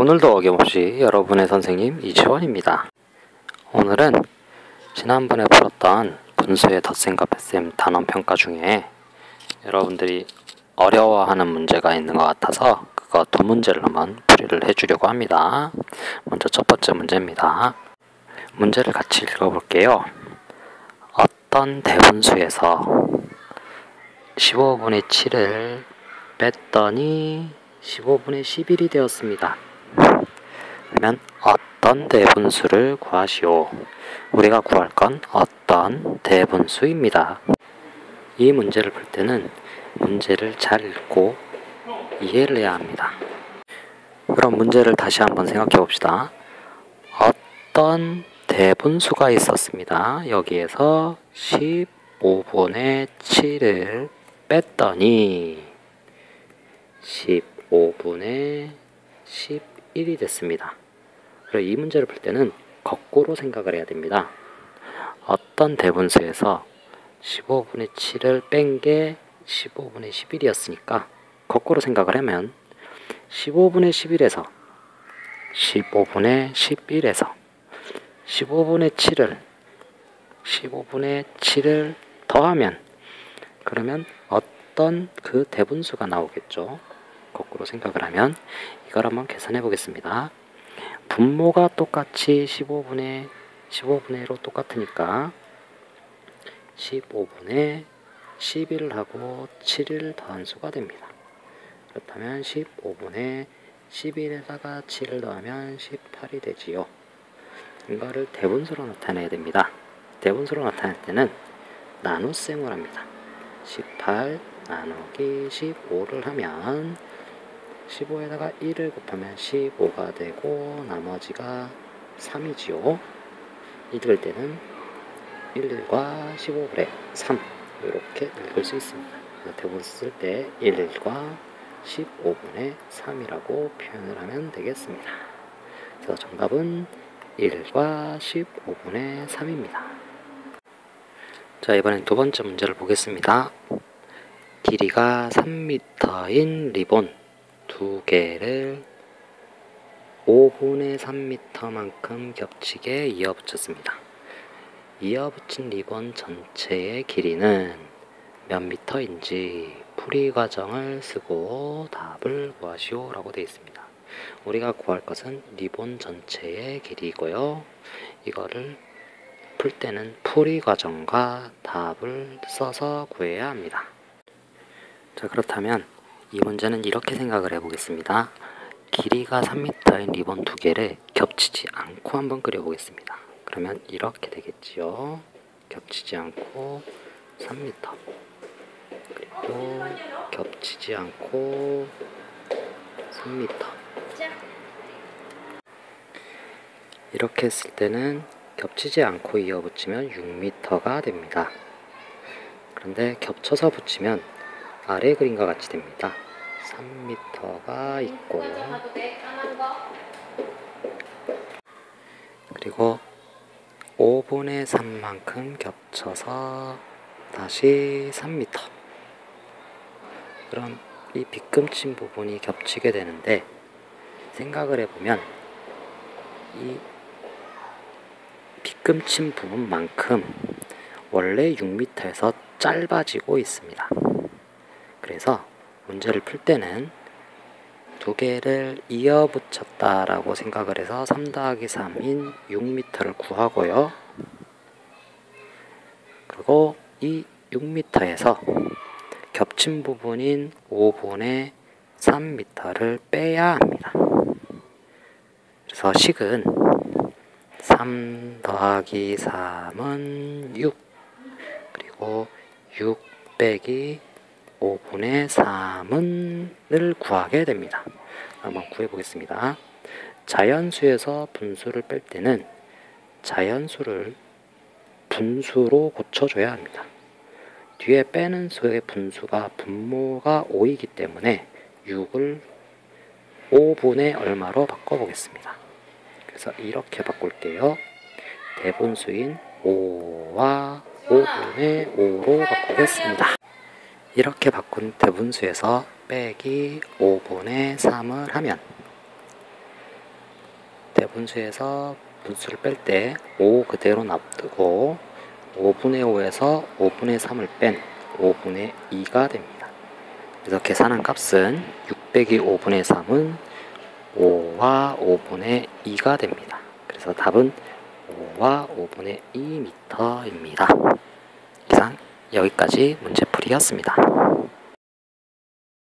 오늘도 어김없이 여러분의 선생님 이채원입니다. 오늘은 지난번에 풀었던 분수의 덧셈과 뺄셈 단원평가 중에 여러분들이 어려워하는 문제가 있는 것 같아서 그거 두 문제를 한번 풀이를 해주려고 합니다. 먼저 첫 번째 문제입니다. 문제를 같이 읽어볼게요. 어떤 대분수에서 15분의 7을 뺐더니 15분의 11이 되었습니다. 그러면 어떤 대분수를 구하시오. 우리가 구할 건 어떤 대분수입니다. 이 문제를 풀 때는 문제를 잘 읽고 이해를 해야 합니다. 그럼 문제를 다시 한번 생각해 봅시다. 어떤 대분수가 있었습니다. 여기에서 15분의 7을 뺐더니 15분의 11이 됐습니다. 그리고 이 문제를 풀 때는 거꾸로 생각을 해야 됩니다. 어떤 대분수에서 15분의 7을 뺀 게 15분의 11이었으니까 거꾸로 생각을 하면 15분의 11에서 15분의 11에서 15분의 7을 더하면 그러면 어떤 그 대분수가 나오겠죠. 거꾸로 생각을 하면 이걸 한번 계산해 보겠습니다. 분모가 똑같이 15분의 1로 똑같으니까 15분의 11하고 7을 더한 수가 됩니다. 그렇다면 15분의 11에다가 7을 더하면 18이 되지요. 이거를 대분수로 나타내야 됩니다. 대분수로 나타낼 때는 나눗셈을 합니다. 18 나누기 15를 하면 15에다가 1을 곱하면 15가 되고 나머지가 3이지요. 읽을 때는 1과 15분의 3 이렇게 읽을 수 있습니다. 대분수 쓸 때 1과 15분의 3이라고 표현을 하면 되겠습니다. 그래서 정답은 1과 15분의 3입니다. 자, 이번엔 두 번째 문제를 보겠습니다. 길이가 3m인 리본 두 개를 5분의 3m만큼 겹치게 이어붙였습니다. 이어붙인 리본 전체의 길이는 몇 미터인지 풀이 과정을 쓰고 답을 구하시오 라고 되어 있습니다. 우리가 구할 것은 리본 전체의 길이고요. 이거를 풀 때는 풀이 과정과 답을 써서 구해야 합니다. 자, 그렇다면 이 문제는 이렇게 생각을 해보겠습니다. 길이가 3m인 리본 두 개를 겹치지 않고 한번 그려보겠습니다. 그러면 이렇게 되겠지요. 겹치지 않고 3m 그리고 겹치지 않고 3m 이렇게 했을 때는 겹치지 않고 이어붙이면 6m가 됩니다. 그런데 겹쳐서 붙이면 아래 그림과 같이 됩니다. 3m가 있고 그리고 5분의 3만큼 겹쳐서 다시 3m. 그럼 이 빗금친 부분이 겹치게 되는데 생각을 해보면 이 빗금친 부분만큼 원래 6m에서 짧아지고 있습니다. 그래서 문제를 풀 때는 두 개를 이어 붙였다라고 생각을 해서 3 더하기 3인 6m를 구하고요. 그리고 이 6m에서 겹친 부분인 5분의 3m를 빼야 합니다. 그래서 식은 3 더하기 3은 6 그리고 6 빼기 5분의 3을 구하게 됩니다. 한번 구해보겠습니다. 자연수에서 분수를 뺄 때는 자연수를 분수로 고쳐줘야 합니다. 뒤에 빼는 수의 분수가 분모가 5이기 때문에 6을 5분의 얼마로 바꿔보겠습니다. 그래서 이렇게 바꿀게요. 대분수인 5와 5분의 5로 바꾸겠습니다. 이렇게 바꾼 대분수에서 빼기 5분의 3을 하면 대분수에서 분수를 뺄 때 5 그대로 놔두고 5분의 5에서 5분의 3을 뺀 5분의 2가 됩니다. 그래서 계산한 값은 6 빼기 5분의 3은 5와 5분의 2가 됩니다. 그래서 답은 5와 5분의 2m입니다. 이상 여기까지 문제풀이였습니다.